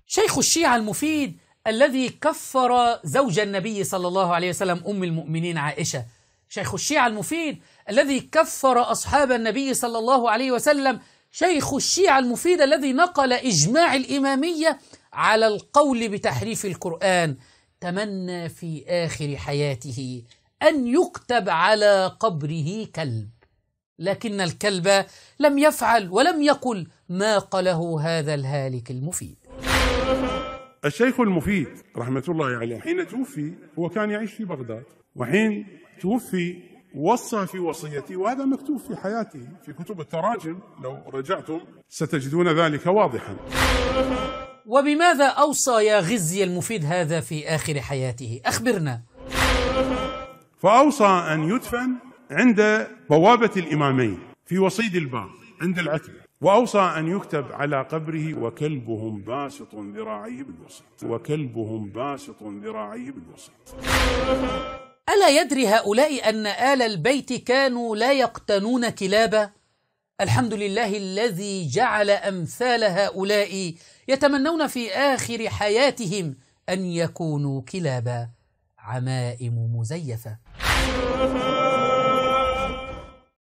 شيخ الشيعة المفيد الذي كفر زوج النبي صلى الله عليه وسلم أم المؤمنين عائشة، شيخ الشيعة المفيد الذي كفر أصحاب النبي صلى الله عليه وسلم، شيخ الشيعة المفيد الذي نقل إجماع الإمامية على القول بتحريف القرآن، تمنى في آخر حياته أن يكتب على قبره كلب، لكن الكلب لم يفعل ولم يقل ما قاله هذا الهالك المفيد. الشيخ المفيد رحمة الله عليه حين توفي هو كان يعيش في بغداد، وحين توفي وصى في وصيته، وهذا مكتوب في حياته في كتب التراجم، لو رجعتم ستجدون ذلك واضحا. وبماذا أوصى يا غزي المفيد هذا في آخر حياته؟ أخبرنا. فأوصى أن يدفن عند بوابة الإمامين في وصيد الباب عند العتبة، وأوصى أن يكتب على قبره وكلبهم باسط ذراعيه بالوسط، وكلبهم باسط ذراعيه بالوسط. ألا يدري هؤلاء أن آل البيت كانوا لا يقتنون كلابا؟ الحمد لله الذي جعل أمثال هؤلاء يتمنون في آخر حياتهم أن يكونوا كلابا، عمائم مزيفة.